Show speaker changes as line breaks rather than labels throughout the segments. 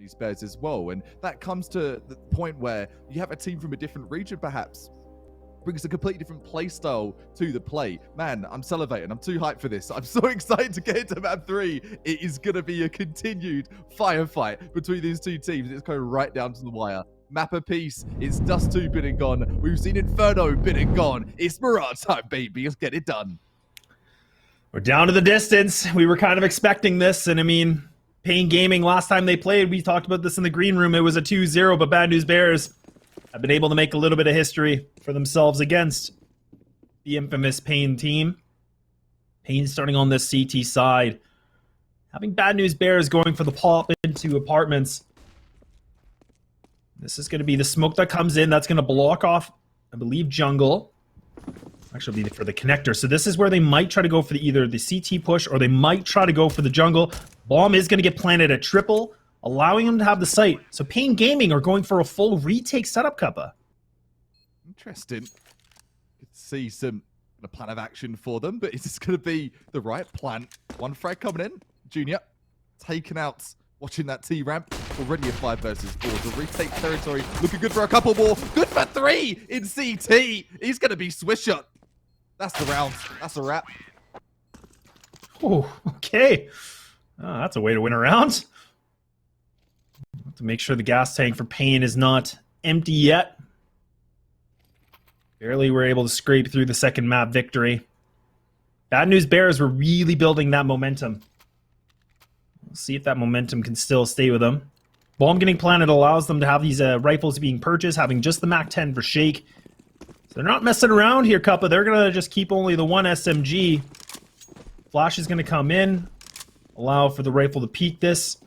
these Bears as well. And that comes to the point where you have a team from a different region, perhaps, brings a completely different play style to the play. Man, I'm salivating. I'm too hyped for this. I'm so excited to get into map 3. It is going to be a continued firefight between these two teams. It's going right down to the wire. Map apiece. It's Dust 2 been and gone. We've seen Inferno been and gone. It's Mirage time, baby. Let's get it done.
We're down to the distance. We were kind of expecting this, and I mean, paiN Gaming, last time they played, we talked about this in the green room, it was a 2-0, but Bad News Bears have been able to make a little bit of history for themselves against the infamous paiN team. paiN starting on this CT side. Having Bad News Bears going for the pop into apartments. This is going to be the smoke that comes in. That's going to block off, I believe, jungle. Actually, it'll be for the connector. So this is where they might try to go for either the CT push or they might try to go for the jungle. Bomb is going to get planted at triple, allowing them to have the site. So paiN Gaming are going for a full retake setup, Cuppa.
Interesting. Could see some plan of action for them, but is this going to be the right plan? One frag coming in. Junior taken out, watching that T-ramp. Already a 5 versus 4. The retake territory looking good for a couple more. Good for 3 in CT. He's going to be Swisher. That's the round. That's a wrap.
Oh, okay. That's a way to win a round. Have to make sure the gas tank for paiN is not empty yet. Barely were able to scrape through the second map victory. Bad News Bears were really building that momentum. We'll see if that momentum can still stay with them. Bomb getting planted allows them to have these rifles being purchased, having just the MAC-10 for Shake. So they're not messing around here, Cuppa. They're going to just keep only the one SMG. Flash is going to come in, allow for the rifle to peek this.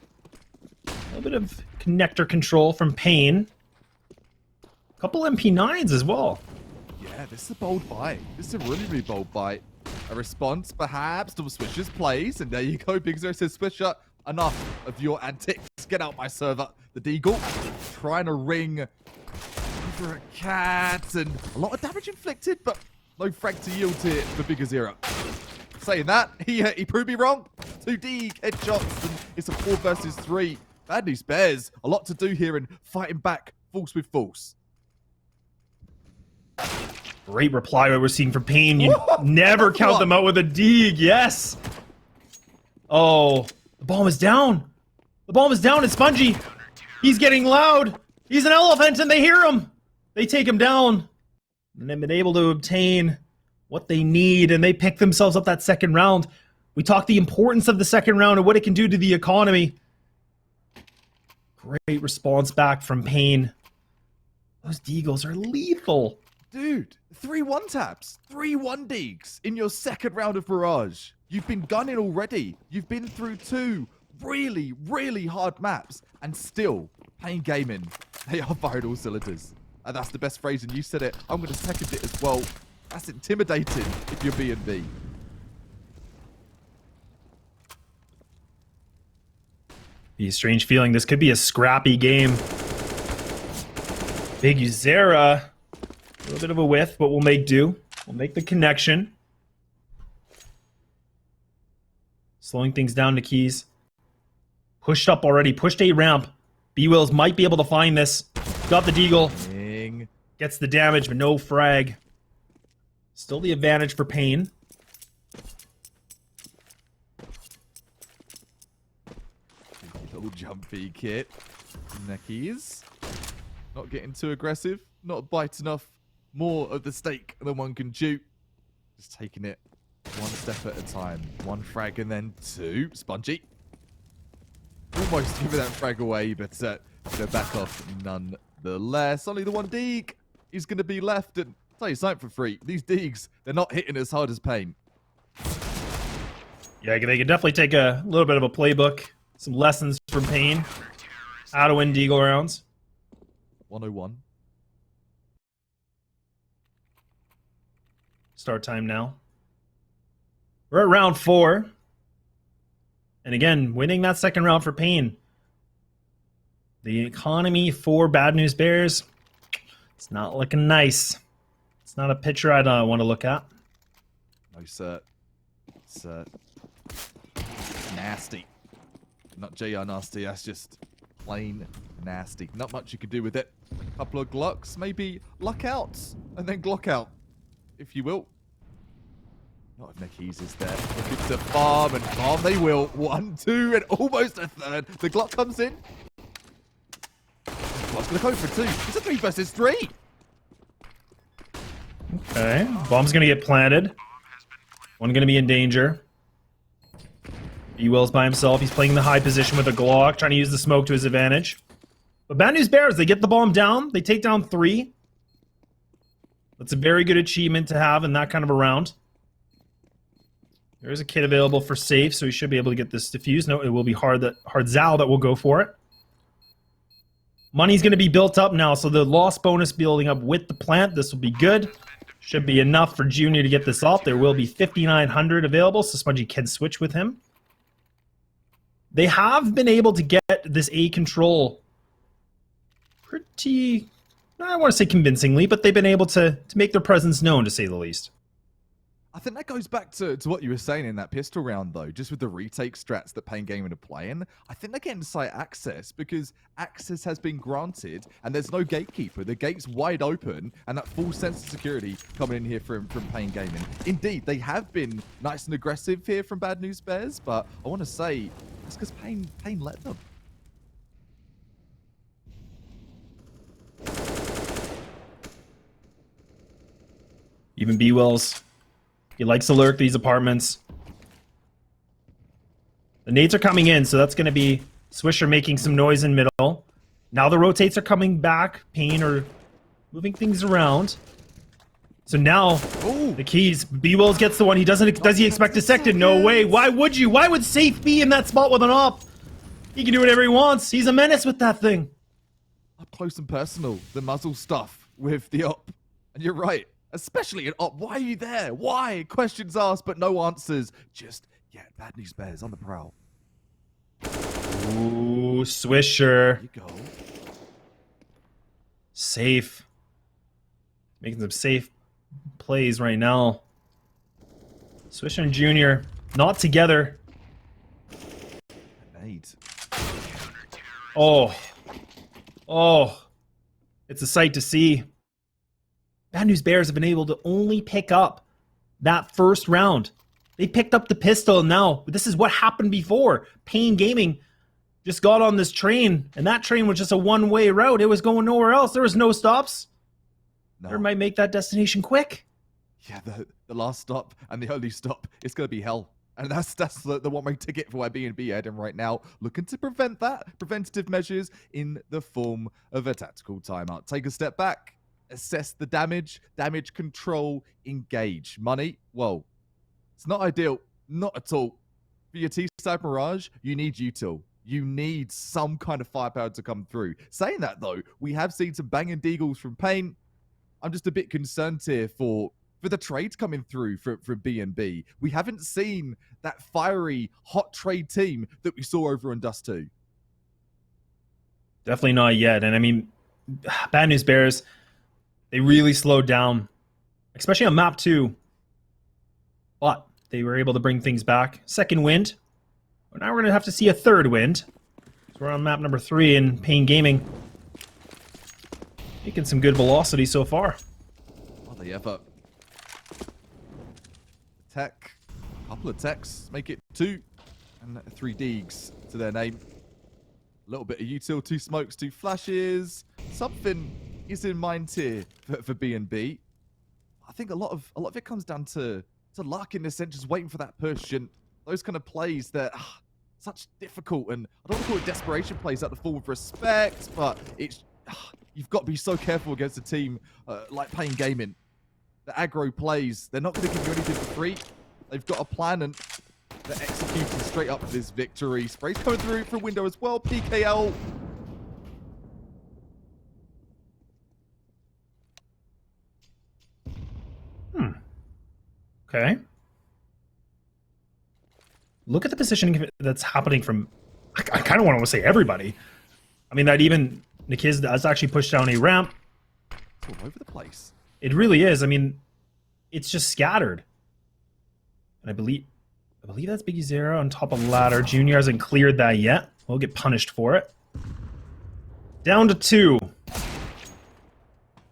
A little bit of connector control from paiN. A couple MP9s as well.
Yeah, this is a bold buy. This is a really, really bold buy. A response, perhaps, to Swisher's plays. And there you go. Big Zero says, Swisher, enough of your antics. Get out my server. The Deagle trying to ring for a cat. And a lot of damage inflicted, but no frag to yield here for Bigger Zero. Saying that, he proved me wrong. 2D headshots, and it's a 4 versus 3. Bad News Bears, a lot to do here and fighting back force with force.
Great reply what we're seeing from paiN. You never count them out with a dig. Yes. Oh, the bomb is down. The bomb is down. It's Spongy. He's getting loud. He's an elephant and they hear him. They take him down. And they've been able to obtain what they need, and they pick themselves up that second round. We talked the importance of the second round and what it can do to the economy. Great response back from paiN. Those Deagles are lethal.
Dude, 3 1-taps, 3 1-digs in your second round of Mirage. You've been gunning already. You've been through 2 really, really hard maps, and still, paiN Gaming, they are firing all cylinders. And that's the best phrase, and you said it. I'm going to second it as well. That's intimidating if you're B&B.
Be a strange feeling. This could be a scrappy game. Big Uzera. A little bit of a whiff, but we'll make do. We'll make the connection. Slowing things down to Keys. Pushed up already. Pushed a ramp. B-Wills might be able to find this. Got the Deagle.
Ding.
Gets the damage, but no frag. Still the advantage for paiN.
Little jumpy kit. Neckies. Not getting too aggressive. Not biting off more of the steak than one can chew. Just taking it one step at a time. 1 frag and then 2. Spongy. Almost giving that frag away, but gonna back off nonetheless. Only the 1 dig is going to be left. And I'll tell you something for free. These digs, they're not hitting as hard as paiN.
Yeah, they can definitely take a little bit of a playbook. Some lessons from paiN. How to win Deagle rounds.
101.
Start time now. We're at round 4. And again, winning that second round for paiN. The economy for Bad News Bears, it's not looking nice. It's not a picture I'd want to look at.
No, sir. It's nasty. Not JR nasty, that's just plain nasty. Not much you could do with it. Couple of Glocks, maybe luck out, and then Glock out, if you will. Not if Nikki's is there. Looking to farm, and farm they will. 1, 2, and almost a third. The Glock comes in. Glock's going to go for 2. It's a 3 versus 3.
Okay, bomb's going to get planted. One going to be in danger. Ewell's by himself. He's playing the high position with a Glock, trying to use the smoke to his advantage. But bad news bears, they get the bomb down. They take down 3. That's a very good achievement to have in that kind of a round. There is a kit available for safe, so he should be able to get this defused. No, it will be Hardzal that will go for it. Money's going to be built up now, so the loss bonus building up with the plant. This will be good. Should be enough for Junior to get this off. There will be 5,900 available, so Smudgy can switch with him. They have been able to get this A control pretty, I don't want to say convincingly, but they've been able to make their presence known, to say the least.
I think that goes back to what you were saying in that pistol round, though, just with the retake strats that paiN Gaming are playing. I think they're getting site access because access has been granted and there's no gatekeeper. The gate's wide open and that full sense of security coming in here from paiN Gaming. Indeed, they have been nice and aggressive here from Bad News Bears, but I want to say that's because paiN let them.
Even B-Wells. He likes to lurk these apartments. The nades are coming in, so that's going to be Swisher making some noise in middle. Now the rotates are coming back. paiN are moving things around. So now, the keys. B-Wells gets the one. He doesn't. Does he expect a second? No way. Why would you? Why would Safe be in that spot with an op? He can do whatever he wants. He's a menace with that thing.
Up close and personal, the muzzle stuff with the op. And you're right. Especially an op. Why are you there? Why? Questions asked, but no answers. Just, yeah, Bad News Bears on the prowl.
Ooh, Swisher.
There you go.
Safe. Making some safe plays right now. Swisher and Junior, not together.
Eight.
Oh. Oh. It's a sight to see. Bad News Bears have been able to only pick up that first round. They picked up the pistol now. This is what happened before. paiN Gaming just got on this train, and that train was just a one-way route. It was going nowhere else. There was no stops.
No.
They might make that destination quick.
Yeah, the last stop and the only stop, it's going to be hell. And that's the one-way ticket for where B&B heading right now. Looking to prevent that. Preventative measures in the form of a tactical timeout. Take a step back. Assess the damage control, engage. Money, well, it's not ideal, not at all. For your T-Side Mirage, you need util. You need some kind of firepower to come through. Saying that, though, we have seen some banging deagles from paiN. I'm just a bit concerned here for the trades coming through from B&B. We haven't seen that fiery, hot trade team that we saw over on Dust 2.
Definitely not yet. And I mean, Bad News Bears, they really slowed down, especially on map 2. But they were able to bring things back. Second wind. But now we're going to have to see a third wind. So we're on map number 3 in paiN Gaming. Making some good velocity so far.
Well, they have a tech, a couple of techs, make it 2, and 3 deags to their name. A little bit of util, 2 smokes, 2 flashes. Something is in mind here for B&B. I think a lot of it comes down to luck in this sense, just waiting for that push and those kind of plays that such difficult, and I don't want to call it desperation plays out the full with respect, but it's you've got to be so careful against a team like paiN Gaming. The aggro plays, they're not going to give you anything for free. They've got a plan and they're executing straight up for this victory. Spray's coming through for window as well. PKL.
Okay. Look at the positioning that's happening from, I kind of want to say everybody. I mean, that even Nikiz does actually push down a ramp.
It's all over the place.
It really is. I mean, it's just scattered. And I believe that's Biggie Zero on top of ladder. Junior hasn't cleared that yet. We'll get punished for it. Down to 2.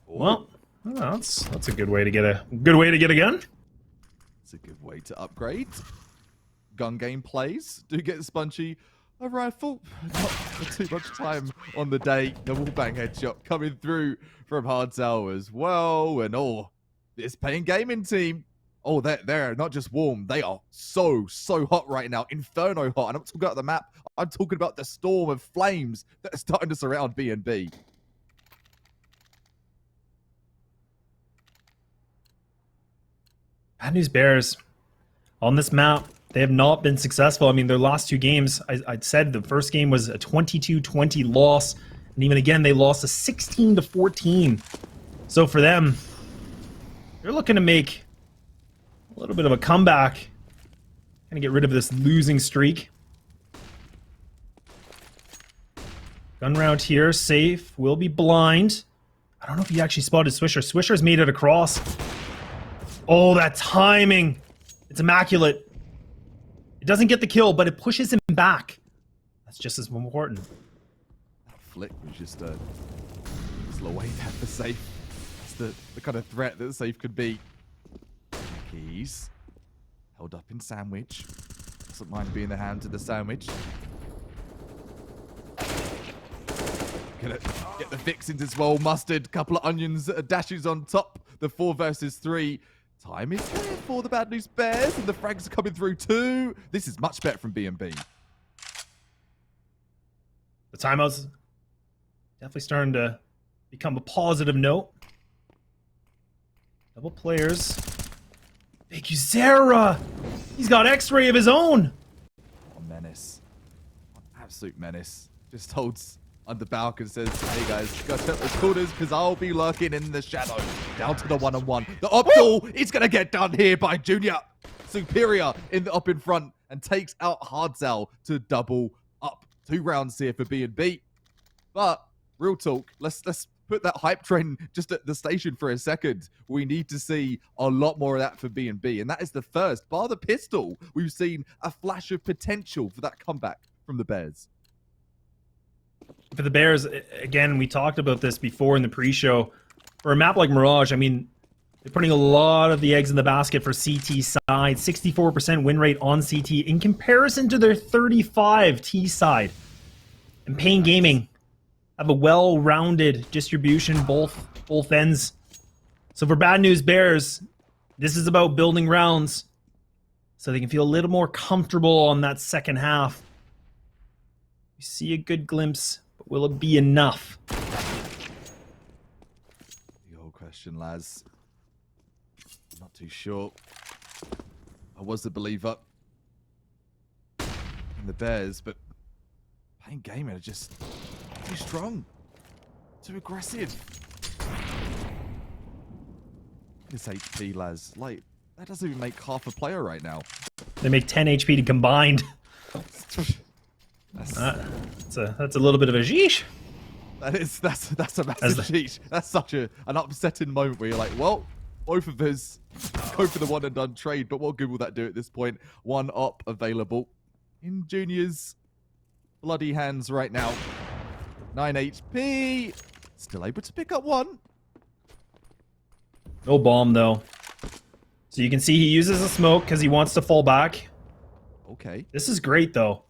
Well, that's a good way to get a gun.
It's a good way to upgrade. Gun game plays do get spongy. A rifle, not for too much time on the day. The wallbang headshot coming through from Hardzell as well. And this paiN gaming team. Oh, they're not just warm. They are so hot right now. Inferno hot. And I'm not talking about the map. I'm talking about the storm of flames that are starting to surround B&B.
Bad News Bears on this map. They have not been successful. I mean, their last 2 games, I said the first game was a 22-20 loss. And even again, they lost a 16-14. So for them, they're looking to make a little bit of a comeback. Gonna get rid of this losing streak. Gun round here, safe. Will be blind. I don't know if he actually spotted Swisher. Swisher's made it across. Oh, that timing. It's immaculate. It doesn't get the kill, but it pushes him back. That's just as important.
That flick was just a slow way down for safe. It's the kind of threat that safe could be. Keys. Held up in sandwich. Doesn't mind being the hand to the sandwich. Gonna get the fixins as well. Mustard, couple of onions, dashes on top. The 4 versus 3. Time is there for the Bad News Bears, and the frags are coming through too. This is much better from B&B.
The timeouts definitely starting to become a positive note. Double players. Big Uzera! He's got X-ray of his own!
A menace. An absolute menace. Just holds under Balk and says, hey guys, go check the corners because I'll be lurking in the shadow. Down to the 1-on-1. The optal is going to get done here by Junior. Superior up in front and takes out Hardzell to double up. 2 rounds here for B&B. But, real talk, let's put that hype train just at the station for a second. We need to see a lot more of that for B&B. And that is the first, bar the pistol, we've seen a flash of potential for that comeback from the Bears.
For the Bears, again, we talked about this before in the pre-show. For a map like Mirage, I mean, they're putting a lot of the eggs in the basket for CT side. 64% win rate on CT in comparison to their 35 T side. And paiN Gaming have a well-rounded distribution both ends. So for Bad News Bears, this is about building rounds so they can feel a little more comfortable on that second half. We see a good glimpse, but will it be enough?
The old question, Laz. Not too sure. I was a believer in the Bears, but paiN Gaming are just too strong, too aggressive. This HP, Laz, like, that doesn't even make half a player right now.
They make 10 HP to combined. That's a little bit of a sheesh.
That's a massive sheesh. That's such an upsetting moment where you're like, well, both of us go for the one and done trade, but what good will that do at this point? 1 op available in Junior's bloody hands right now. 9 HP. Still able to pick up 1.
No bomb though. So you can see he uses a smoke because he wants to fall back.
Okay.
This is great though.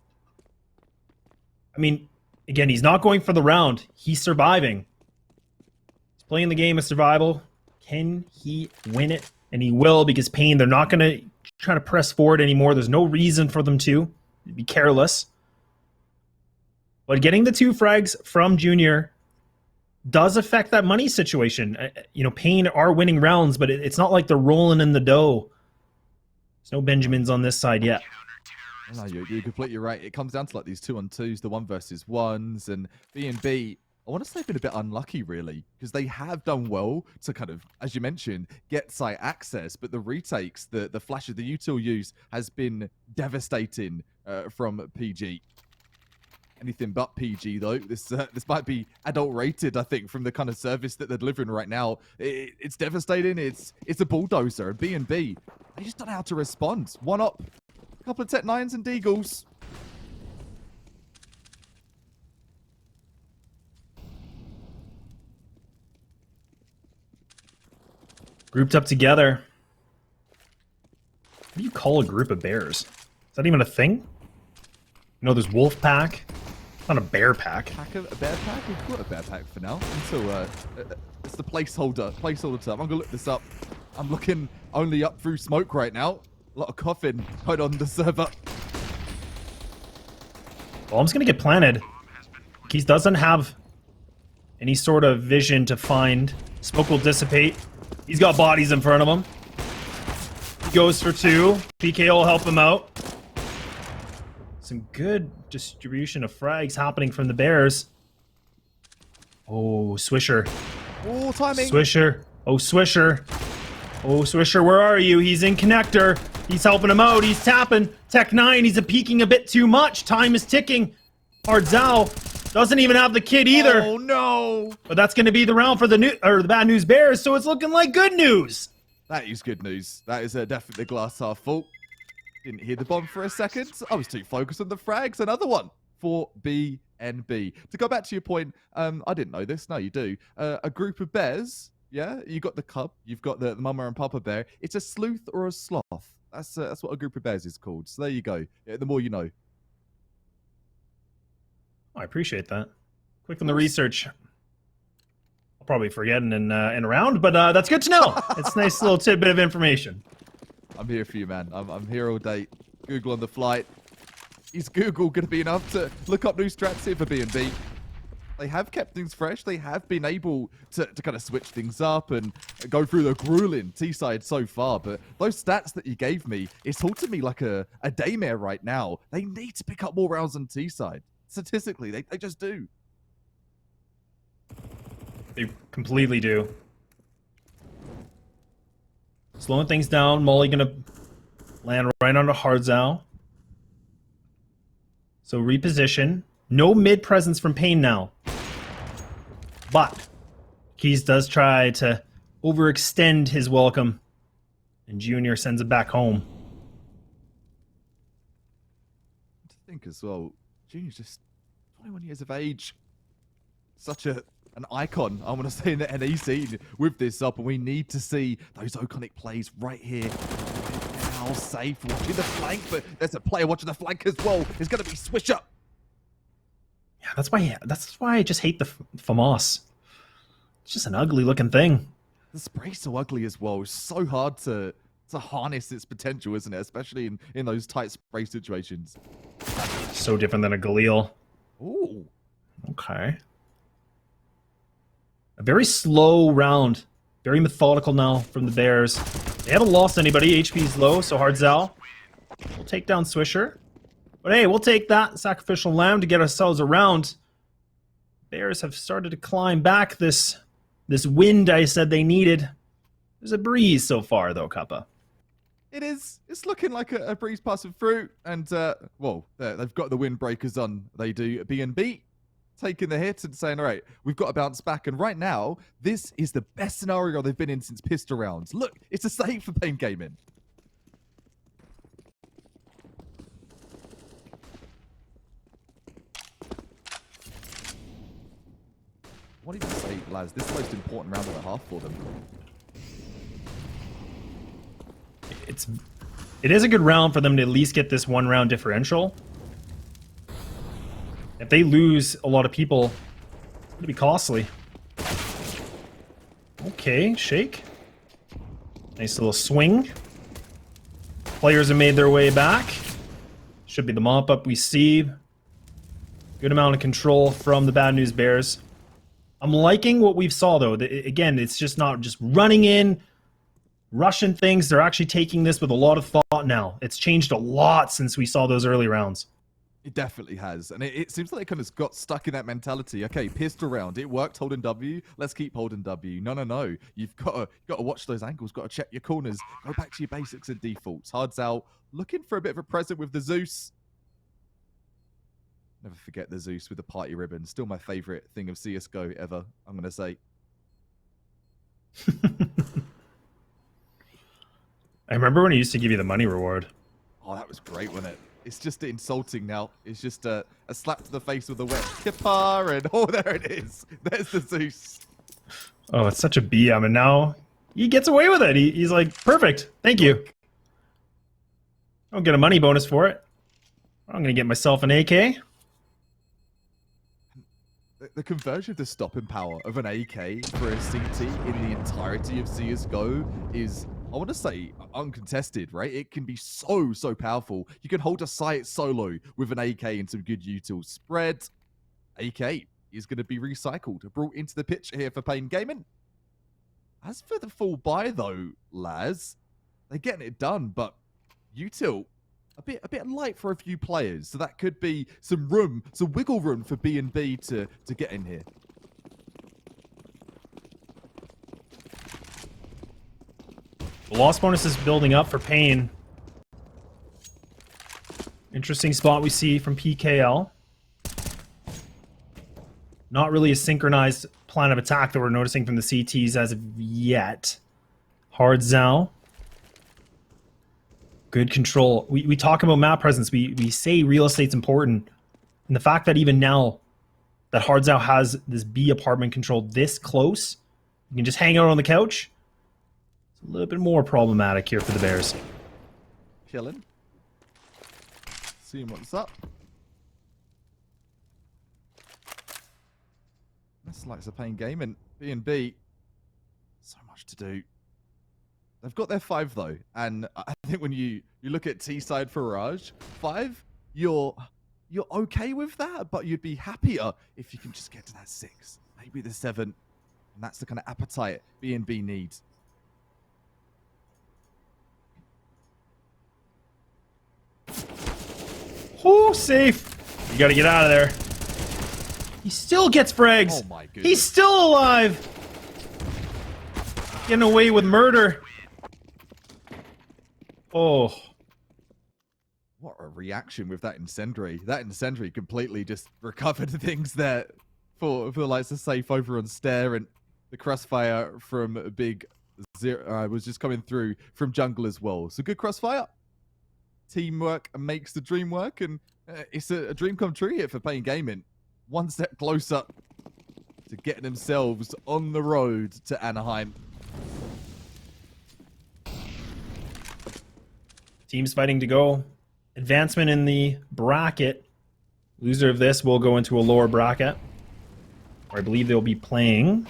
I mean, again, he's not going for the round. He's surviving. He's playing the game of survival. Can he win it? And he will, because paiN, they're not going to try to press forward anymore. There's no reason for them to. Be careless. But getting the 2 frags from Junior does affect that money situation. You know, paiN are winning rounds, but it's not like they're rolling in the dough. There's no Benjamins on this side yet.
No, you're completely right. It comes down to like these 2-on-2s, the 1 versus 1s, and B&B, I want to say, been a bit unlucky, really, because they have done well to kind of, as you mentioned, get site access, but the retakes, the flashes, the util use has been devastating from PG. Anything but PG, though. This might be adult rated, I think, from the kind of service that they're delivering right now. It's devastating. It's a bulldozer. And B&B, they just don't know how to respond. 1 up. Couple of Tech 9s and Deagles.
Grouped up together. What do you call a group of bears? Is that even a thing? You know, there's wolf pack. It's not a bear pack.
A bear pack? We've got a bear pack for now. Until it's the placeholder term. I'm gonna look this up. I'm looking only up through smoke right now. A lot of coughing right on the server.
Bomb's gonna get planted. He doesn't have any sort of vision to find. Smoke will dissipate. He's got bodies in front of him. He goes for 2. PK will help him out. Some good distribution of frags happening from the Bears. Oh, Swisher.
Oh, timing.
Swisher. Oh, Swisher. Oh, Swisher, where are you? He's in connector. He's helping him out. He's tapping. Tech 9, he's peeking a bit too much. Time is ticking. Hardzao doesn't even have the kit either.
Oh, no.
But that's going to be the round for the bad news Bears, so it's looking like good news.
That is good news. That is definitely the glass half full. Didn't hear the bomb for a second. I was too focused on the frags. Another one for BNB. To go back to your point, I didn't know this. No, you do. A group of bears. Yeah, you got the cub. You've got the mama and papa bear. It's a sleuth or a sloth. That's what a group of bears is called. So there you go. Yeah, the more you know.
I appreciate that. Quick on the research. I'll probably forget in a round, but that's good to know. It's a nice little tidbit of information.
I'm here for you, man. I'm here all day. Google on the flight. Is Google going to be enough to look up new strats here for B&B? They have kept things fresh. They have been able to kind of switch things up and go through the grueling T-side so far. But those stats that you gave me, it's all to me like a daymare right now. They need to pick up more rounds on T-side. Statistically, they just do.
They completely do. Slowing things down. Molly gonna land right onto Hardzao. So reposition. No mid presence from paiN now. But Keys does try to overextend his welcome. And Junior sends it back home.
To think as well, Junior's just 21 years of age. Such an icon, I want to say, in the NA scene with this up, and we need to see those iconic plays right here. Now, safe, watching the flank, but there's a player watching the flank as well. It's going to be Swisher.
Yeah, that's why I just hate the FAMAS. It's just an ugly looking thing.
The spray's so ugly as well. It's so hard to harness its potential, isn't it? Especially in those tight spray situations.
So different than a Galil.
Ooh.
Okay. A very slow round. Very methodical now from the Bears. They haven't lost anybody. HP's low, so Hardzao will take down Swisher. But hey, we'll take that sacrificial lamb to get ourselves around. Bears have started to climb back this wind I said they needed. There's a breeze so far, though, Kappa.
It is. It's looking like a breeze passing through. And, well, they've got the windbreakers on. They do. BNB taking the hit and saying, all right, we've got to bounce back. And right now, this is the best scenario they've been in since pistol rounds. Look, it's a save for paiN Gaming. What did you say, lads? This is the most important round of the half for them.
It is a good round for them to at least get this one round differential. If they lose a lot of people, it's going to be costly. Okay, shake. Nice little swing. Players have made their way back. Should be the mop up we see. Good amount of control from the Bad News Bears. I'm liking what we've saw, though. Again, it's just not just running in, rushing things. They're actually taking this with a lot of thought now. It's changed a lot since we saw those early rounds.
It definitely has. And it seems like they kind of got stuck in that mentality. Okay, pistol round. It worked holding W. Let's keep holding W. No. You've got to watch those angles. Got to check your corners. Go back to your basics and defaults. Hardzao looking for a bit of a present with the Zeus. Never forget the Zeus with the party ribbon. Still my favorite thing of CSGO ever, I'm going to say.
I remember when he used to give you the money reward.
Oh, that was great, wasn't it? It's just insulting now. It's just a slap to the face with a wet kipper, and oh, there it is. There's the Zeus.
Oh, it's such a BM, and now he gets away with it. He's like, perfect. Thank you. I don't get a money bonus for it. I'm going to get myself an AK.
The conversion of the stopping power of an AK for a CT in the entirety of CSGO is, I want to say, uncontested, right? It can be so powerful. You can hold a site solo with an AK and some good util spread. AK is going to be recycled, brought into the picture here for paiN Gaming. As for the full buy, though, Laz, they're getting it done, but util a bit light for a few players, so that could be some room, some wiggle room for B&B to get in here.
The loss bonus is building up for paiN. Interesting spot we see from PKL. Not really a synchronized plan of attack that we're noticing from the CTs as of yet. Hard Zao. Good control. We talk about map presence. We say real estate's important. And the fact that even now that Hard Zao has this B apartment controlled this close, you can just hang out on the couch. It's a little bit more problematic here for the Bears.
Chilling. Seeing what's up. That's like the paiN Gaming. B&B. So much to do. They've got their 5 though, and I think when you look at T side for Mirage, 5, you're okay with that, but you'd be happier if you can just get to that 6, maybe the 7, and that's the kind of appetite B&B needs.
Oh, safe. You got to get out of there. He still gets frags.
Oh my goodness.
He's still alive. Getting away with murder. Oh.
What a reaction with that incendiary. That incendiary completely just recovered things there for the likes of safe over on Stair, and the crossfire from Big Zero was just coming through from jungle as well. So good crossfire. Teamwork makes the dream work, and it's a dream come true here for paiN Gaming. One step closer to getting themselves on the road to Anaheim.
Teams fighting to go. Advancement in the bracket. Loser of this will go into a lower bracket, where I believe they'll be playing.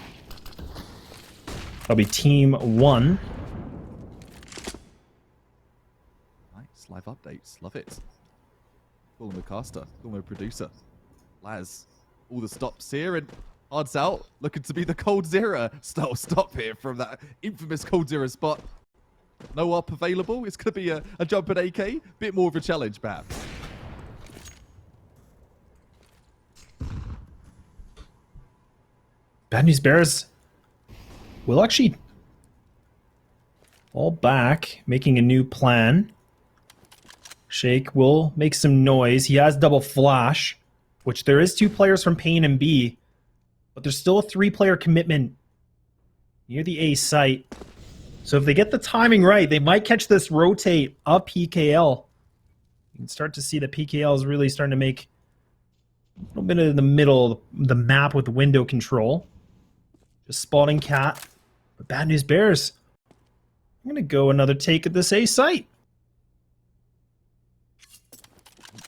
That'll be Team 1.
Nice live updates. Love it. Call him a caster. Call him a producer. Laz, all the stops here, and Odds out, looking to be the Cold Zero style stop here from that infamous Cold Zero spot. No up available. It's going to be a jump at AK. Bit more of a challenge, perhaps.
Bad News Bears will actually fall back, making a new plan. Shake will make some noise. He has double flash, which there is 2 players from paiN and B, but there's still a 3-player commitment near the A site. So if they get the timing right, they might catch this rotate up PKL. You can start to see that PKL is really starting to make a little bit in the middle of the map with window control. Just spotting Cat. But Bad News Bears, I'm going to go another take at this A site.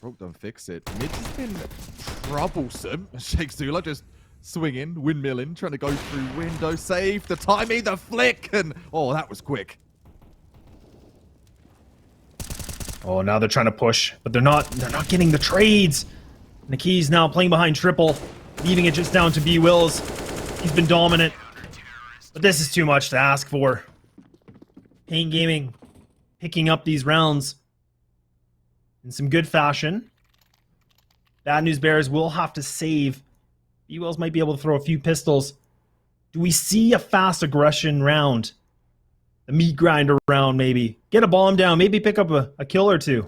Broke, don't fix it. Mid's has been troublesome. Shake Zula just swinging, windmilling, trying to go through window, save the timing, the flick, and oh, that was quick.
Oh, now they're trying to push, but they're not getting the trades. Naki's now playing behind triple, leaving it just down to B Wills. He's been dominant, but this is too much to ask for. paiN Gaming picking up these rounds in some good fashion. Bad News Bears will have to save. B-Wells might be able to throw a few pistols. Do we see a fast aggression round? A meat grinder round, maybe. Get a bomb down, maybe pick up a kill or 2.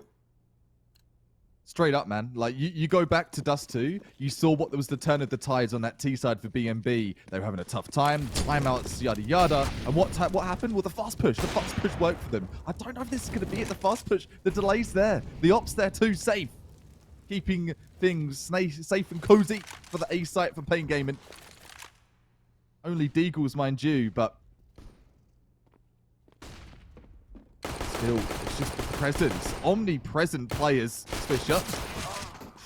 Straight up, man. Like, you go back to Dust 2, you saw what was the turn of the tides on that T side for B&B. They were having a tough time, timeouts, yada yada. And what happened? Well, the fast push. The fast push worked for them. I don't know if this is going to be it. The fast push, the delay's there. The op's there too, safe. Keeping things safe and cozy for the A site for paiN Gaming. Only Deagles, mind you, but still, it's just the presence. Omnipresent players, Swisher.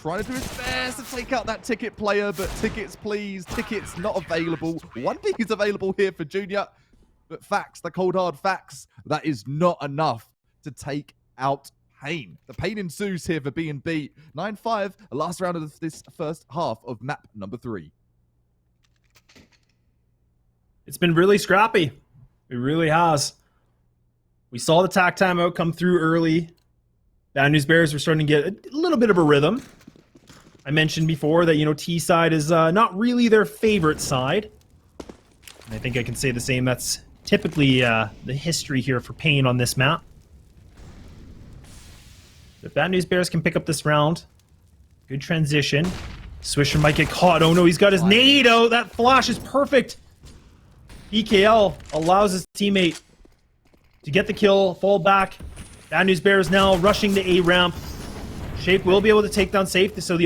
Trying to do his best to take out that ticket player, but tickets, please. Tickets not available. One thing is available here for Junior, but facts, the cold hard facts, that is not enough to take out paiN. The pain ensues here for BNB. 9-5, last round of this first half of map number 3.
It's been really scrappy. It really has. We saw the tack timeout come through early. Bad News Bears were starting to get a little bit of a rhythm. I mentioned before that, T side is not really their favorite side. And I think I can say the same. That's typically the history here for paiN on this map. If Bad News Bears can pick up this round, good transition. Swisher might get caught. Oh no, he's got his nade out. That flash is perfect. BKL allows his teammate to get the kill, fall back. Bad News Bears now rushing the A ramp. Shape will be able to take down Safe, so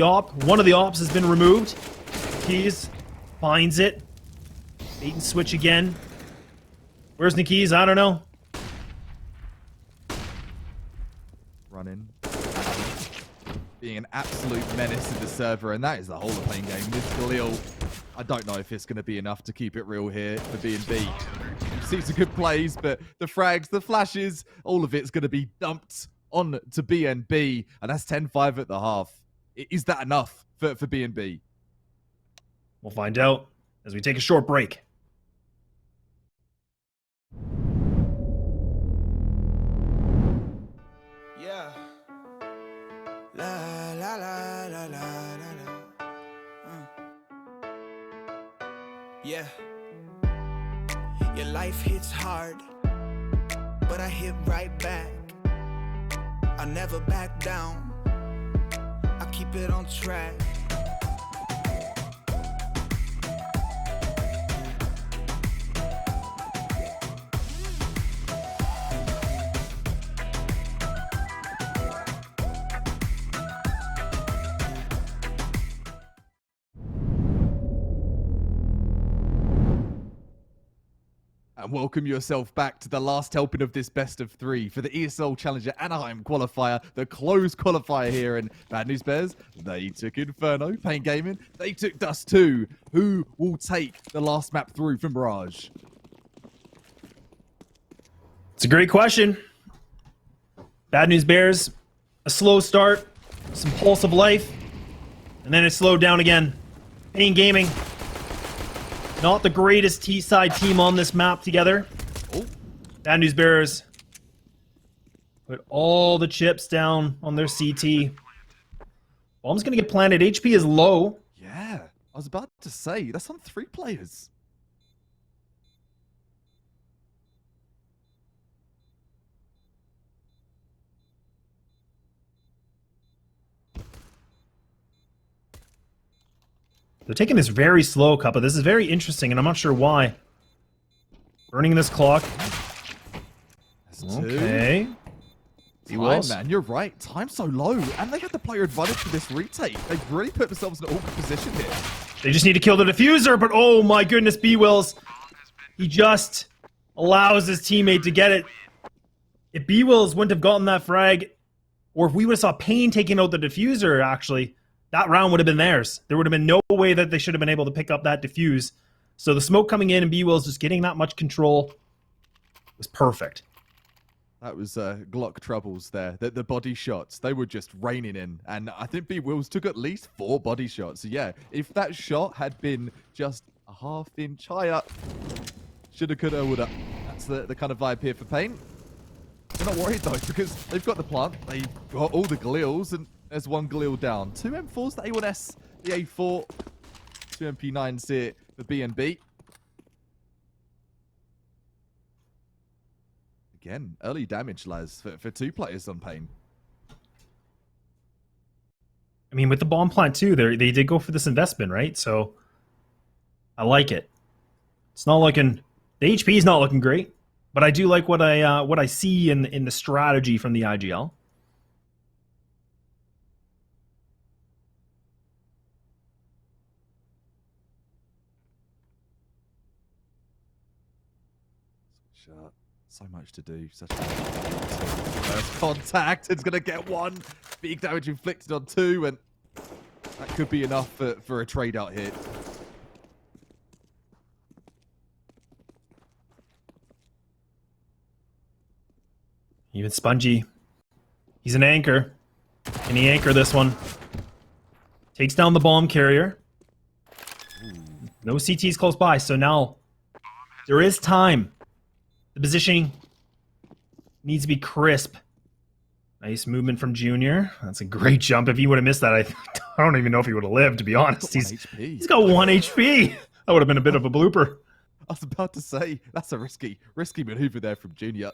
one of the ops has been removed. Keys finds it. Bait and switch again. Where's Nikiz? I don't know.
Running. Being an absolute menace to the server, and that is the whole of playing game. This Galil, I don't know if it's going to be enough to keep it real here for BNB. You see some good plays, but the frags, the flashes, all of it's going to be dumped on to BNB, and that's 10-5 at the half. Is that enough for BNB?
We'll find out as we take a short break.
Yeah. La la la la la la. Yeah. Your life hits hard, but I hit right back. I never back down. I keep it on track.
And welcome yourself back to the last helping of this best of 3 for the ESL Challenger Anaheim Qualifier, the closed qualifier here. And Bad News Bears, they took Inferno, paiN Gaming, they took Dust 2. Who will take the last map through from Mirage?
It's a great question. Bad News Bears, a slow start, some pulse of life, and then it slowed down again. paiN Gaming, not the greatest T-side team on this map together.
Oh.
Bad News Bears put all the chips down on their CT. Bomb's gonna get planted. HP is low.
Yeah, I was about to say, that's on 3 players.
They're taking this very slow, Kappa. This is very interesting, and I'm not sure why. Burning this clock.
That's 2.
Okay.
Time, man, you're right. Time's so low, and they had the player advantage for this retake. They've really put themselves in an awkward position here.
They just need to kill the diffuser, but oh my goodness, B-Wills. He just allows his teammate to get it. If B-Wills wouldn't have gotten that frag, or if we would have saw paiN taking out the diffuser, actually, that round would have been theirs. There would have been no way that they should have been able to pick up that diffuse. So the smoke coming in and B-Wills just getting that much control was perfect.
That was Glock troubles there. The body shots, they were just raining in. And I think B-Wills took at least 4 body shots. So yeah, if that shot had been just a half-inch higher, shoulda, coulda, woulda. That's the kind of vibe here for paiN. They're not worried though, because they've got the plant, they've got all the Galils, and there's 1 Galil down. 2 M4s, the A1S, the A4, 2 MP9s here for BNB. Again, early damage, Laz, for 2 players on paiN.
I mean, with the bomb plant too, they did go for this investment, right? So I like it. It's not looking, the HP is not looking great, but I do like what I see in the strategy from the IGL.
Shot. So much to do. Such a first contact. It's going to get one. Big damage inflicted on two, and that could be enough for a trade out here.
Even Spongy. He's an anchor. Can he anchor this one? Takes down the bomb carrier. No CTs close by, so now there is time. The positioning needs to be crisp. Nice movement from Junior. That's a great jump. If he would have missed that, I don't even know if he would have lived, to be honest. He's got 1 HP. That would have been a bit of a blooper.
I was about to say, that's a risky maneuver there from Junior.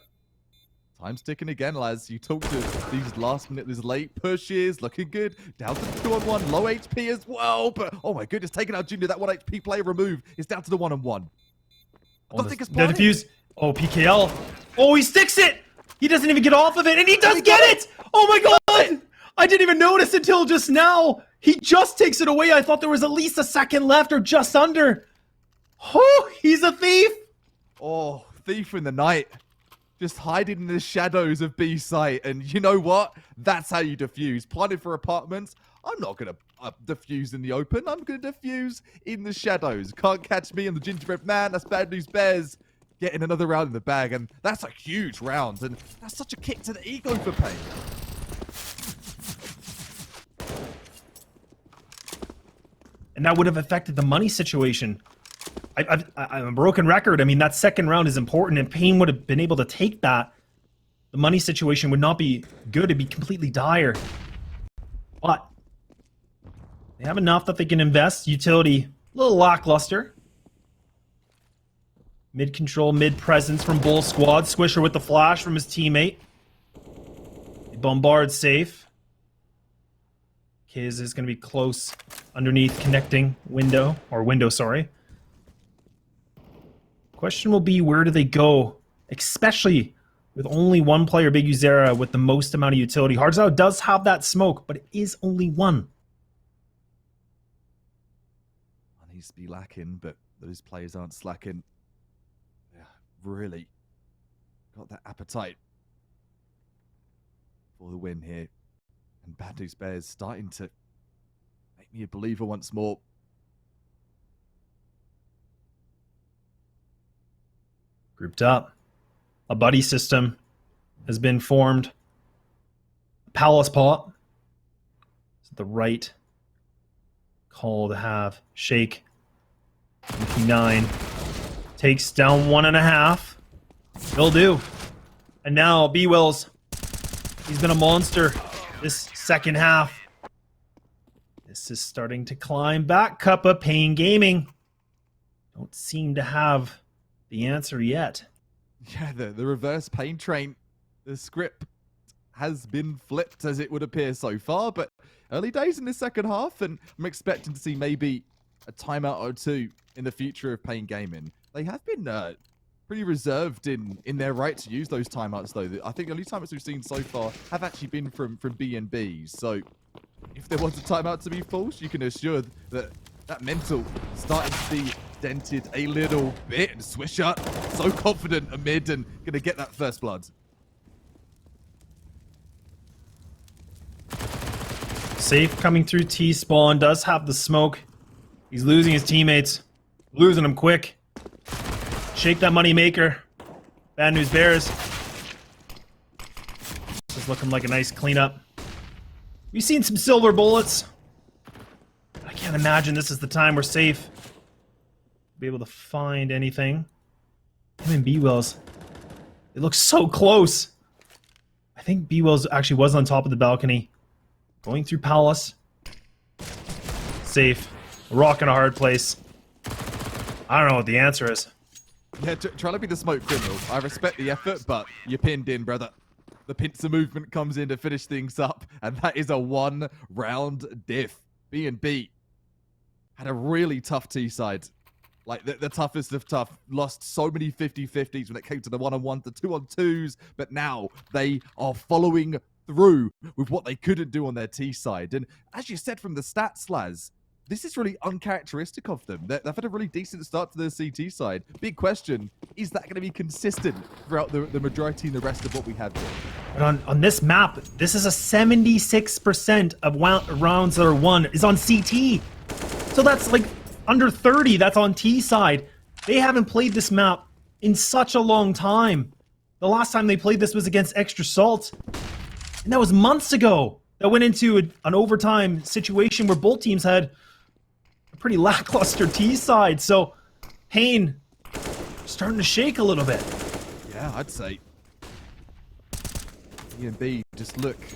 Time's ticking again, lads. You talk to these last minute, these late pushes, looking good. Down to the 2-on-1, low HP as well. But, oh my goodness, taking out Junior, that 1 HP player removed. It's down to the 1-on-1. I don't think it's
the defuse. Oh, PKL. Oh, he sticks it. He doesn't even get off of it, and he does get it. Oh my God. I didn't even notice until just now. He just takes it away. I thought there was at least a second left or just under. Oh, he's a thief.
Oh, thief in the night. Just hiding in the shadows of B site. And you know what? That's how you defuse. Planning for apartments. I'm not going to defuse in the open. I'm going to defuse in the shadows. Can't catch me and the gingerbread man. That's Bad News Bears getting another round in the bag. And that's a huge round. And that's such a kick to the ego for paiN.
And that would have affected the money situation. I'm a broken record. I mean, that second round is important, and paiN would have been able to take that. The money situation would not be good. It'd be completely dire. But they have enough that they can invest. Utility, a little lackluster. Mid-control, mid-presence from Bull Squad. Squisher with the flash from his teammate. They bombard safe. Kiz is going to be close underneath connecting window. Question will be, where do they go? Especially with only one player, Big Uzera, with the most amount of utility. Hardzao does have that smoke, but it is only one.
I needs to be lacking, but those players aren't slacking. Yeah, really got that appetite for the win here. And Bad News Bears starting to make me a believer once more.
Grouped up. A buddy system has been formed. Palace pot. Is the right call to have. Shake. EP9 takes down 1.5. Will do. And now B-Wills. He's been a monster this second half. This is starting to climb back. Cuppa, paiN Gaming. Don't seem to have the answer yet.
Yeah, the reverse paiN train. The script has been flipped, as it would appear so far, but early days in the second half, and I'm expecting to see maybe a timeout or two in the future of paiN Gaming. They have been pretty reserved in their right to use those timeouts, though. I think the only timeouts we've seen so far have actually been from B&Bs. So if there was a timeout to be forced, you can assure that that mental starting to be dented a little bit. And Swisher, so confident amid and going to get that first blood.
Safe coming through T-spawn, does have the smoke. He's losing his teammates. Losing them quick. Shake that money maker. Bad News Bears. This is looking like a nice cleanup. We've seen some silver bullets. I can't imagine this is the time we're safe. Be able to find anything. Him and B-Wells. It looks so close. I think B-Wells actually was on top of the balcony. Going through Palace. Safe. A rock in a hard place. I don't know what the answer is.
Yeah, trying to be the smoke criminal. I respect the effort, but you're pinned in, brother. The pincer movement comes in to finish things up, and that is a one-round diff. B&B had a really tough T-side. Like, the toughest of tough. Lost so many 50-50s when it came to the 1-on-1, the 2-on-2s, but now they are following through with what they couldn't do on their T-side. And as you said from the stats, Laz, this is really uncharacteristic of them. They've had a really decent start to the CT side. Big question, is that going to be consistent throughout the majority and the rest of what we have here?
But on this map, this is a 76% of rounds that are won is on CT. So that's like under 30, that's on T side. They haven't played this map in such a long time. The last time they played this was against Extra Salt. And that was months ago. That went into an overtime situation where both teams had a pretty lackluster T side. So paiN starting to shake a little bit.
Yeah, I'd say. B just looks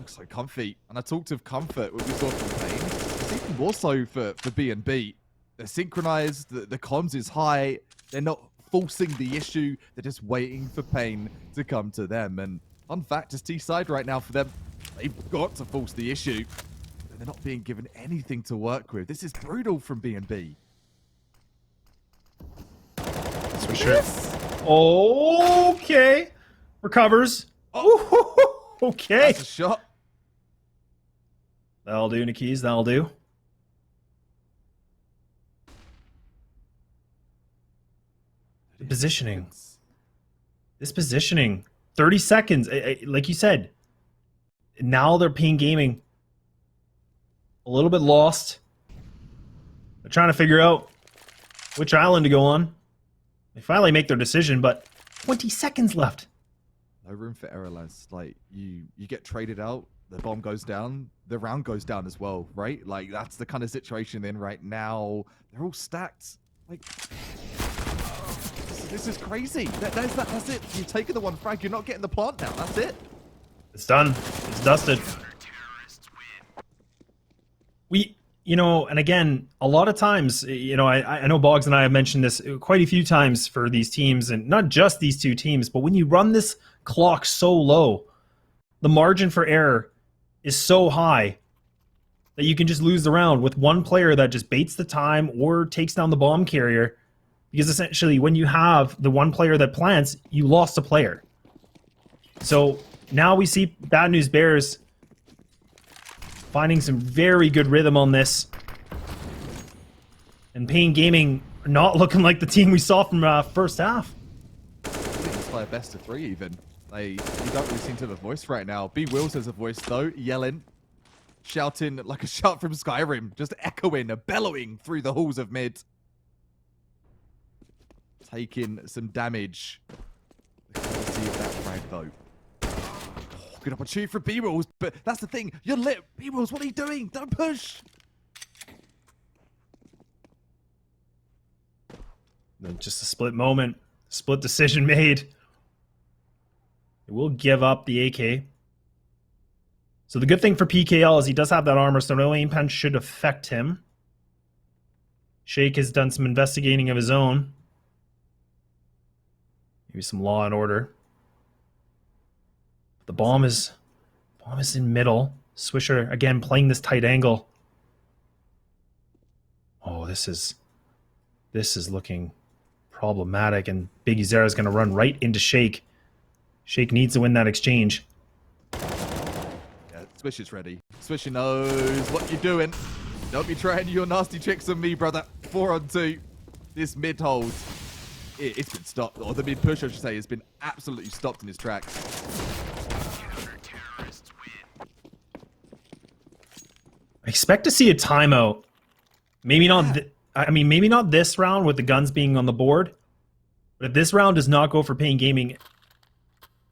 so comfy. And I talked of comfort, what we saw from paiN. It's even more so for B&B. They're synchronized, the comms is high, they're not forcing the issue, they're just waiting for paiN to come to them. And fun fact is T-side right now for them, they've got to force the issue. They're not being given anything to work with. This is brutal from B&B.
That's for sure. Okay. Recovers. Oh, okay.
That's a shot.
That'll do, Nikis. That'll do. The positioning. This positioning. 30 seconds. Like you said. Now they're paiN Gaming. A little bit lost. They're trying to figure out which island to go on. They finally make their decision, but 20 seconds left.
No room for error, lads. Like, you get traded out, the bomb goes down, the round goes down as well, right? Like, that's the kind of situation they're in right now. They're all stacked. Like, this is crazy. That's it. You've taken the one frag, you're not getting the plant now. That's it.
It's done. It's dusted. And again, a lot of times, I know Boggs and I have mentioned this quite a few times for these teams, and not just these two teams, but when you run this clock so low, the margin for error is so high that you can just lose the round with one player that just baits the time or takes down the bomb carrier, because essentially when you have the one player that plants, you lost a player. So now we see Bad News Bears finding some very good rhythm on this. And paiN Gaming not looking like the team we saw from first half.
I think it's like a best of 3 even. You don't really seem to have a voice right now. B Wills has a voice though, yelling, shouting like a shout from Skyrim, just echoing, bellowing through the halls of mid. Taking some damage. The quality of that frag though. Good opportunity for B-Rolls, but that's the thing. You're lit. B-Rolls, what are you doing? Don't push.
Then just a split moment. Split decision made. It will give up the AK. So the good thing for PKL is he does have that armor, so no aim pen should affect him. Shake has done some investigating of his own. Maybe some law and order. The bomb is in middle. Swisher again playing this tight angle. Oh, this is looking problematic, and Biggie Zera is going to run right into Shake. Shake needs to win that exchange.
Yeah, Swisher's ready. Swisher knows what you're doing. Don't be trying your nasty tricks on me, brother. 4 on 2. This mid hold, it's been stopped, or the mid push, I should say, has been absolutely stopped in his tracks.
I expect to see a timeout. Maybe not. Maybe not this round with the guns being on the board. But if this round does not go for paiN Gaming,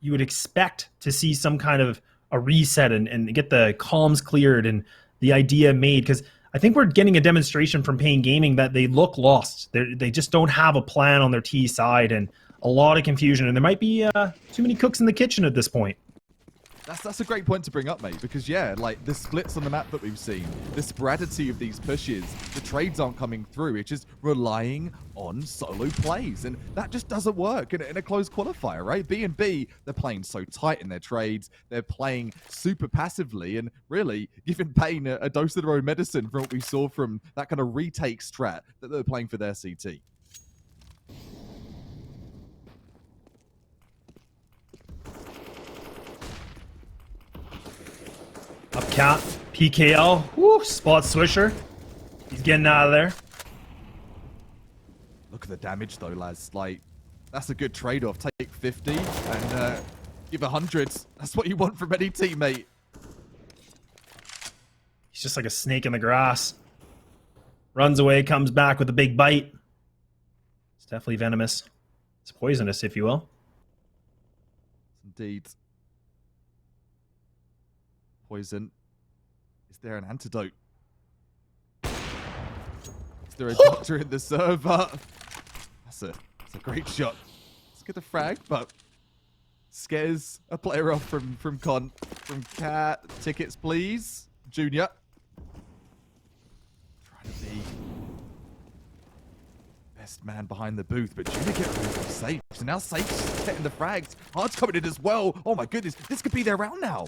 you would expect to see some kind of a reset and get the comms cleared and the idea made. Because I think we're getting a demonstration from paiN Gaming that they look lost. They just don't have a plan on their T side, and a lot of confusion. And there might be too many cooks in the kitchen at this point.
That's a great point to bring up, mate, because yeah, like the splits on the map that we've seen, the sporadicity of these pushes, the trades aren't coming through. It's just relying on solo plays, and that just doesn't work in a closed qualifier, right? B&B, they're playing so tight in their trades, they're playing super passively, and really giving paiN a dose of their own medicine from what we saw from that kind of retake strat that they're playing for their CT.
Up cat, PKL, woo, spot Swisher. He's getting out of there.
Look at the damage though, lads. Like, that's a good trade-off. Take 50 and give 100. That's what you want from any teammate.
He's just like a snake in the grass. Runs away, comes back with a big bite. It's definitely venomous. It's poisonous, if you will.
Indeed. Poison. Is there an antidote? Is there a doctor in the server? That's a great shot. Let's get the frag, but scares a player off from Cat. Tickets, please. Junior. Trying to be best man behind the booth, but Junior gets rid of Safe. So now Safe's getting the frags. Hard's coming in as well. Oh my goodness, this could be their round now.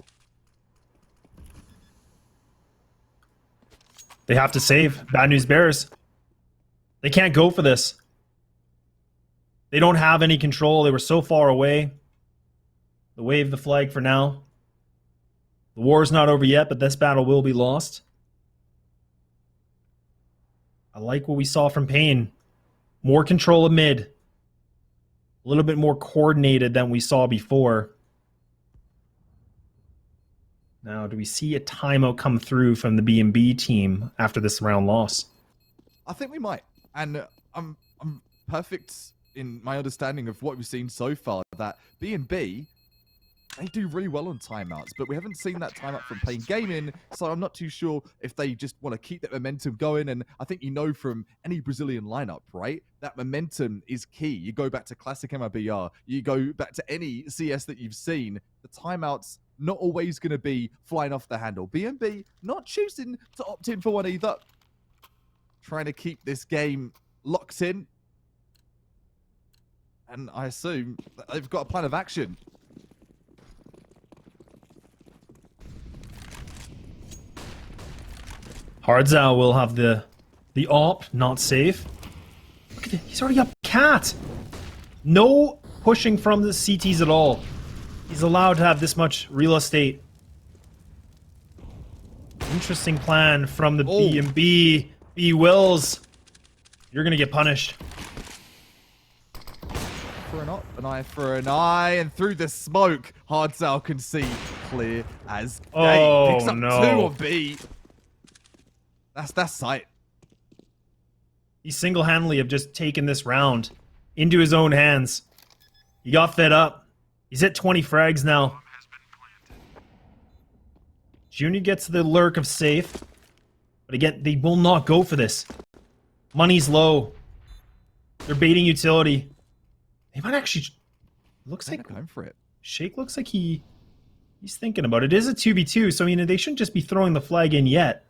They have to save. Bad news bears. They can't go for this. They don't have any control. They were so far away. They wave the flag for now. The war's not over yet, but this battle will be lost. I like what we saw from paiN. More control of mid. A little bit more coordinated than we saw before. Now, do we see a timeout come through from the B&B team after this round loss?
I think we might. And I'm perfect in my understanding of what we've seen so far, that B&B, they do really well on timeouts, but we haven't seen that timeout from paiN Gaming, so I'm not too sure if they just want to keep that momentum going. And I think you know from any Brazilian lineup, right, that momentum is key. You go back to classic MIBR, you go back to any CS that you've seen, the timeouts not always going to be flying off the handle. B&B not choosing to opt in for one either. Trying to keep this game locked in. And I assume that they've got a plan of action.
Hardzao will have the op, not safe. Look at it, he's already up Cat. No pushing from the CTs at all. He's allowed to have this much real estate. Interesting plan from the B&B. B-Wills. You're going to get punished.
For an op, an eye for an eye, and through the smoke, Hardzao can see clear as day.
Oh,
Picks up
no.
2 on B. That's sight.
He single-handedly have just taken this round into his own hands. He got fed up. He's at 20 frags now. Junior gets the lurk of safe. But again, they will not go for this. Money's low. They're baiting utility. They might actually... Looks like...
Going for it.
Shake looks like he's thinking about it. It is a 2v2, so I mean, they shouldn't just be throwing the flag in yet.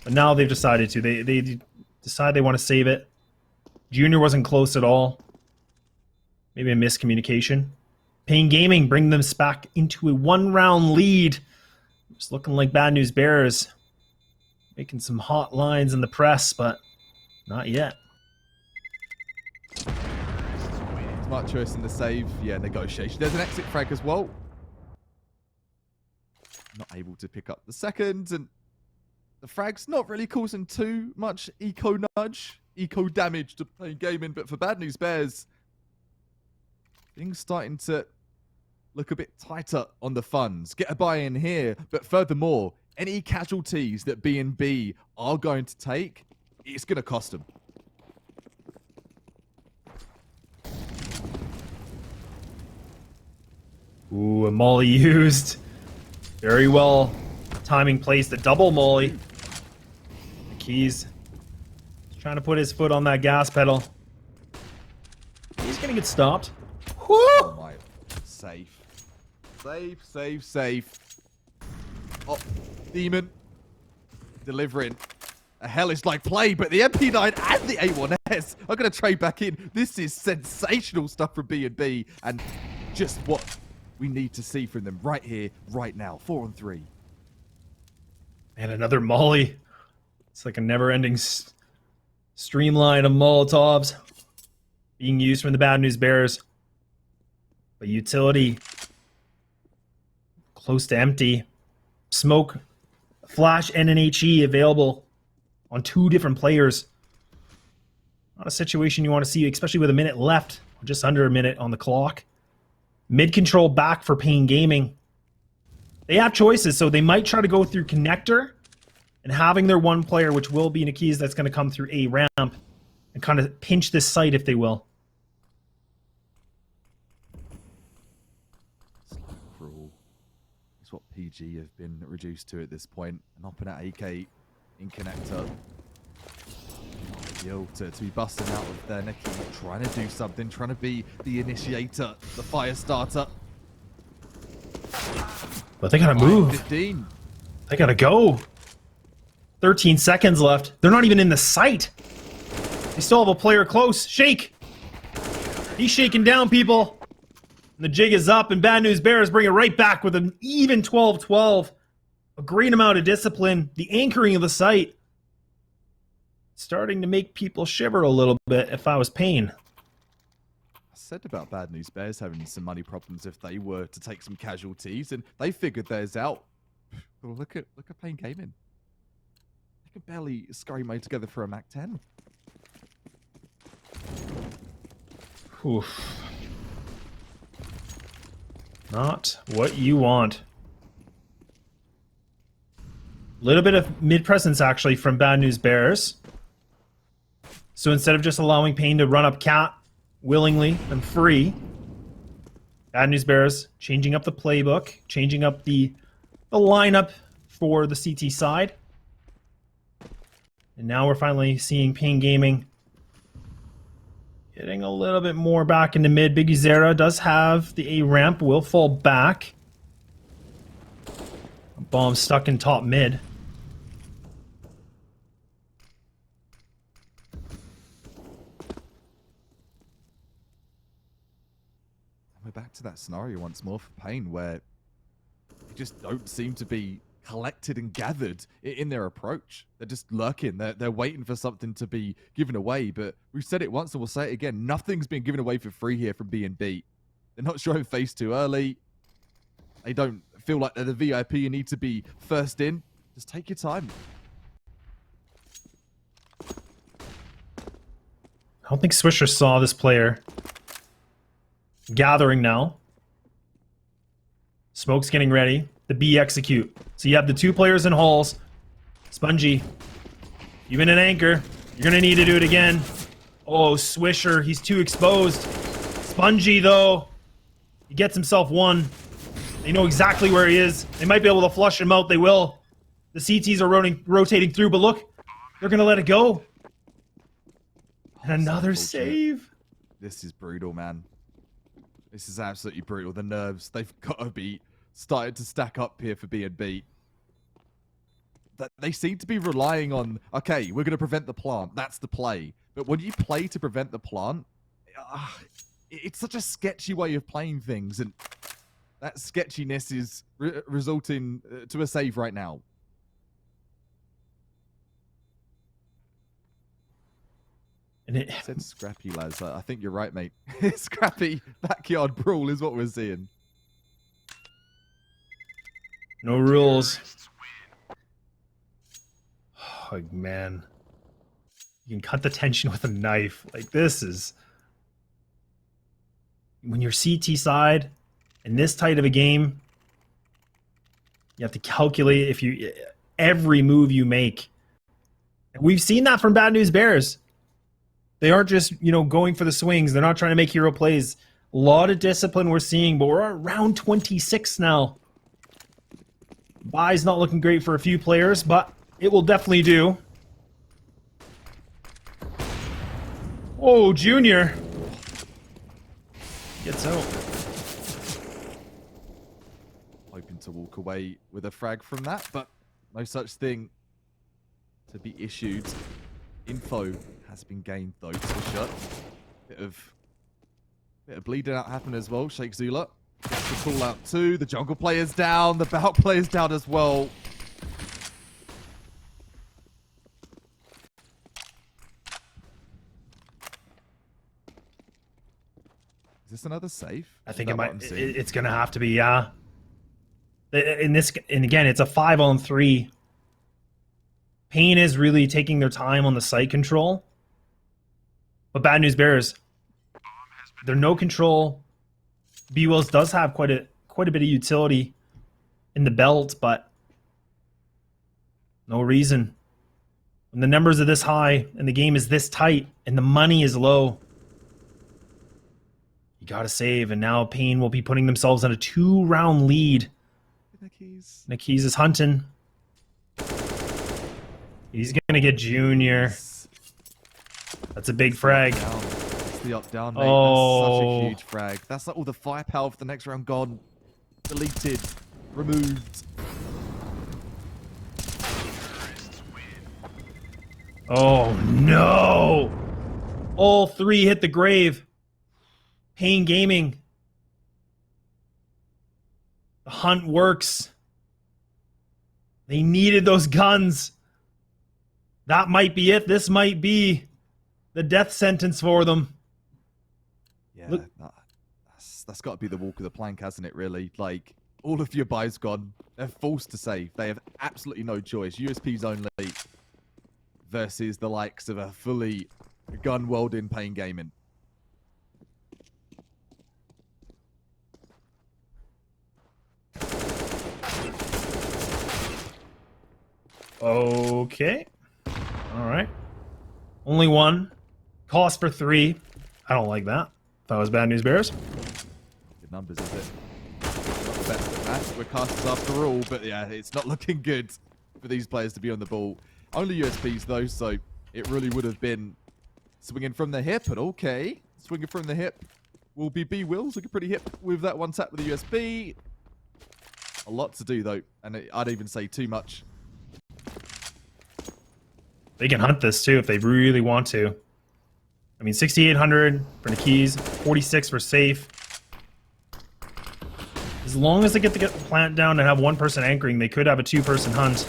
But now they've decided to. They decide they want to save it. Junior wasn't close at all. Maybe a miscommunication. paiN Gaming bring them back into a 1-round lead. It's looking like Bad News Bears. Making some hot lines in the press, but not yet.
Smart choice in the save. Yeah, negotiation. There's an exit frag as well. Not able to pick up the second, and the frag's not really causing too much eco damage to paiN Gaming, but for Bad News Bears, things starting to look a bit tighter on the funds. Get a buy-in here, but furthermore, any casualties that B&B are going to take, it's going to cost them.
Ooh, a molly used. Very well. Timing placed a double molly. The keys. He's trying to put his foot on that gas pedal. He's going to get stopped. Woo!
Oh my. Safe. Safe. Oh, Demon. Delivering a hellish-like play, but the MP9 and the A1S are going to trade back in. This is sensational stuff from B&B, and just what we need to see from them right here, right now. 4-on-3.
And another molly. It's like a never-ending streamline of Molotovs being used from the Bad News Bears. But utility close to empty. Smoke, flash, and an HE available on 2 different players. Not a situation you want to see, especially with a minute left, just under a minute on the clock. Mid control back for paiN Gaming. They have choices, so they might try to go through connector and having their one player, which will be Nikiz, that's going to come through a ramp and kind of pinch this site if they will.
Slow crawl is what PG have been reduced to at this point. And up and at AK in connector. Ideal to be busting out of there. Neki trying to do something, trying to be the initiator, the fire starter.
But they gotta move.
15.
They gotta go. 13 seconds left. They're not even in the site. They still have a player close. Shake. He's shaking down, people. And the jig is up, and Bad News Bears bring it right back with an even 12-12. A great amount of discipline. The anchoring of the site. Starting to make people shiver a little bit if I was paiN.
I said about Bad News Bears having some money problems if they were to take some casualties, and they figured theirs out. Well, look at paiN Gaming. They can barely scurry mode together for a Mac 10.
Oof. Not what you want. Little bit of mid presence actually from Bad News Bears. So instead of just allowing paiN to run up cat willingly and free, Bad News Bears changing up the playbook, changing up the lineup for the CT side. And now we're finally seeing paiN Gaming getting a little bit more back into mid. Biggie Zera does have the A ramp, will fall back. Bomb stuck in top mid.
We're back to that scenario once more for paiN, where they just don't seem to be collected and gathered in their approach. They're just lurking. They're waiting for something to be given away. But we've said it once and we'll say it again. Nothing's been given away for free here from B&B. They're not showing face too early. They don't feel like they're the VIP and need to be first in. Just take your time.
I don't think Swisher saw this player. Gathering now. Smoke's getting ready. The B execute. So you have the 2 players in halls. Spongy. You've been an anchor. You're going to need to do it again. Oh, Swisher. He's too exposed. Spongy, though. He gets himself 1. They know exactly where he is. They might be able to flush him out. They will. The CTs are rotating through, but look. They're going to let it go. And another save.
This is brutal, man. This is absolutely brutal. The nerves, they've got to be started to stack up here for B&B. That they seem to be relying on, okay, we're going to prevent the plant. That's the play. But when you play to prevent the plant, it's such a sketchy way of playing things. And that sketchiness is resulting to a save right now.
And it
said scrappy, lads. I think you're right, mate. Scrappy backyard brawl is what we're seeing.
No rules. Oh, man. You can cut the tension with a knife. Like, this is... When you're CT side, in this tight of a game, you have to calculate if you... every move you make. And we've seen that from Bad News Bears. They aren't just, going for the swings. They're not trying to make hero plays. A lot of discipline we're seeing, but we're at round 26 now. Buy's not looking great for a few players, but it will definitely do. Oh, Junior. Gets out.
Hoping to walk away with a frag from that, but no such thing to be issued. Info has been gained though. Swisher. Bit of bleeding out happened as well. Shake Zula gets the call out too. The jungle player's down. The bout player's down as well. Is this another save?
I think it might. It's gonna have to be, yeah. In this, and again, it's a 5-on-3. paiN is really taking their time on the site control. But Bad News Bears, they're no control. B-Wills does have quite a bit of utility in the belt, but no reason. When the numbers are this high and the game is this tight and the money is low, you gotta save. And now paiN will be putting themselves on a 2-round lead. Nikki's is hunting. He's gonna get Junior. That's a big frag.
That's the up down, mate.
Oh.
That's such a huge frag. That's like all the firepower for the next round gone. Deleted. Removed.
Oh no! All 3 hit the grave. paiN Gaming. The hunt works. They needed those guns. That might be it. This might be the death sentence for them.
Yeah,
Look.
that's got to be the walk of the plank, hasn't it, really? Like, all of your buys gone. They're forced to save. They have absolutely no choice. USPs only versus the likes of a fully gun-welding paiN Gaming.
Okay. All right. Only 1. Cost for 3. I don't like that. That was Bad News Bears.
Good numbers, is it? Not the best at that. We're casters after all, but yeah, it's not looking good for these players to be on the ball. Only USPs though, so it really would have been swinging from the hip, but okay. Swinging from the hip will be B-Wills. Looking pretty hip with that one tap with the USB. A lot to do though, and I'd even say too much.
They can hunt this too if they really want to. I mean, 6,800 for Nikki's, 46 for safe. As long as they get the plant down and have 1 person anchoring, they could have a 2-person hunt.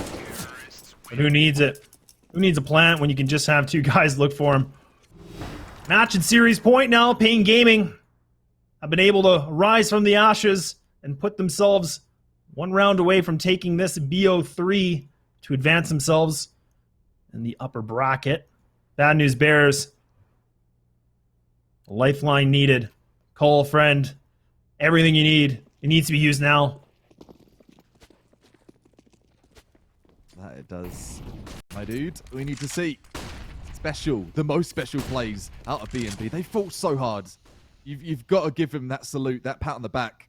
But who needs it? Who needs a plant when you can just have 2 guys look for him? Match and series point now. paiN Gaming have been able to rise from the ashes and put themselves 1 round away from taking this BO3 to advance themselves in the upper bracket. Bad News Bears. A lifeline needed. Call a friend. Everything you need. It needs to be used now.
That it does. My dude, we need to see special, the most special plays out of BNB. They fought so hard. You've got to give them that salute, that pat on the back.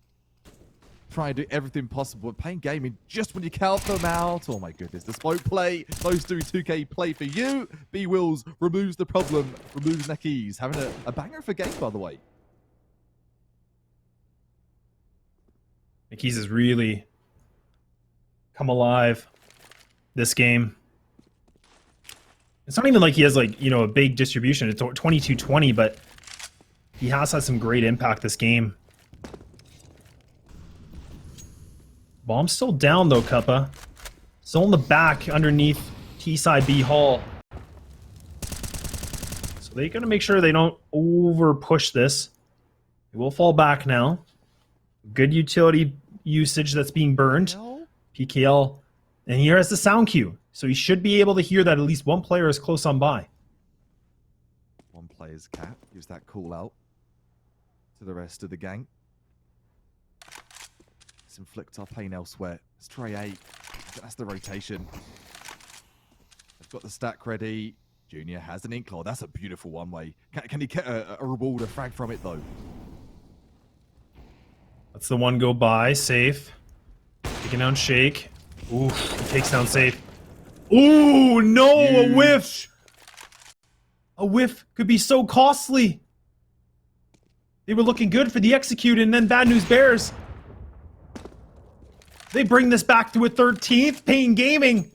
Try and do everything possible. paiN Gaming, just when you count them out. Oh my goodness, the smoke play. Those 2K play for you. B-Wills removes the problem, removes Neckies. Having a banger for game, by the way.
Nikki's has really come alive this game. It's not even like he has, like, you know, a big distribution. It's 22-20, but he has had some great impact this game. Bomb's still down, though, Cuppa. Still in the back underneath T-side B Hall. So they got to make sure they don't over-push this. It will fall back now. Good utility usage that's being burned. PKL. And here has the sound cue. So he should be able to hear that at least 1 player is close on by.
1 player's cap. Gives that call out to the rest of the gang. Let's inflict our pain elsewhere. Let's try 8. That's the rotation. They've got the stack ready. Junior has an Inkclaw. That's a beautiful one-way. Can he get a reward, a frag from it, though?
That's the one go by. Safe. Taking down Shake. Ooh, he takes down Safe. Ooh, no,
Huge.
a whiff. A whiff could be so costly. They were looking good for the execute, and then Bad News Bears. They bring this back to a 13th. paiN Gaming.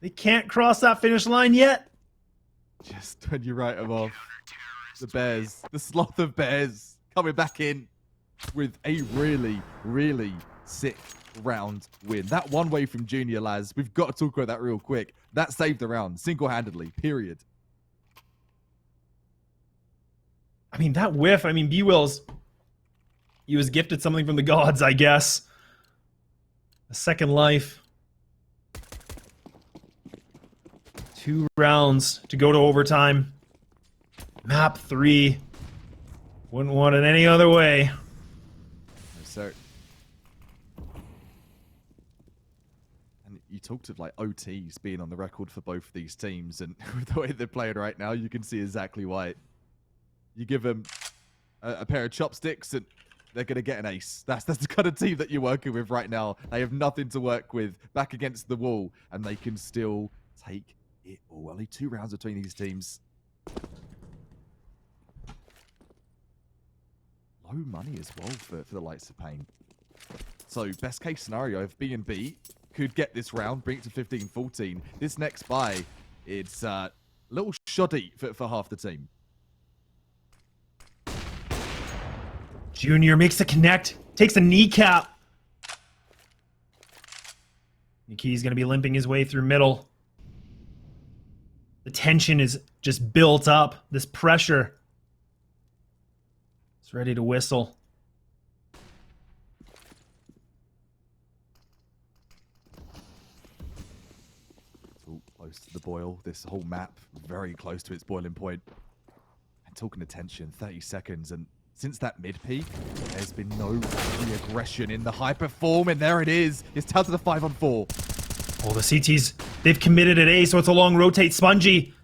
They can't cross that finish line yet.
Just when you write them off. The Bears. The sloth of Bears. Coming back in with a really, really sick round win. That one way from Junior, lads. We've got to talk about that real quick. That saved the round. Single-handedly. Period.
I mean, that whiff. I mean, B-Wills. He was gifted something from the gods, I guess. A second life. 2 rounds to go to overtime. Map 3. Wouldn't want it any other way.
No, sir. And you talked of like OTs being on the record for both of these teams, and with the way they're playing right now, you can see exactly why. You give them a pair of chopsticks and they're going to get an ace. That's the kind of team that you're working with right now. They have nothing to work with, back against the wall, and they can still take it all. Only 2 rounds between these teams. Low money as well for the likes of paiN. So best case scenario, if B&B could get this round, bring it to 15-14, this next buy, it's a little shoddy for half the team.
Junior makes a connect, takes a kneecap. Niki's going to be limping his way through middle. The tension is just built up, this pressure. It's ready to whistle.
It's all close to the boil. This whole map, very close to its boiling point. And talking of tension, 30 seconds, and since that mid-peak, there's been no really aggression in the hyper form, and there it is. It's down to the 5-on-4.
Oh, the CTs, they've committed at A, so it's a long rotate. Spongy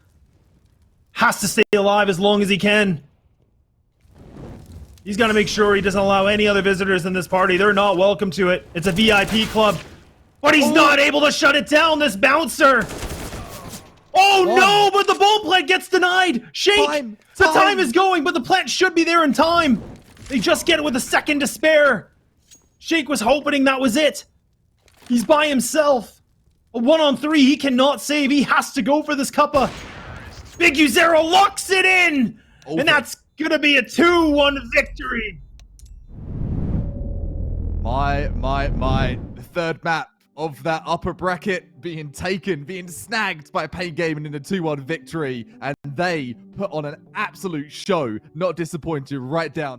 has to stay alive as long as he can. He's got to make sure he doesn't allow any other visitors in this party. They're not welcome to it. It's a VIP club. But he's not able to shut it down, this bouncer. Oh no, but the ball plant gets denied. Shake, the time is going, but the plant should be there in time. They just get it with a second to spare. Shake was hoping that was it. He's by himself. A 1-on-3, he cannot save. He has to go for this cuppa. Big U0 locks it in. And that's gonna be a 2-1 victory.
The third map of that upper bracket being taken, being snagged by paiN Gaming in a 2-1 victory, and they put on an absolute show, not disappointed right down.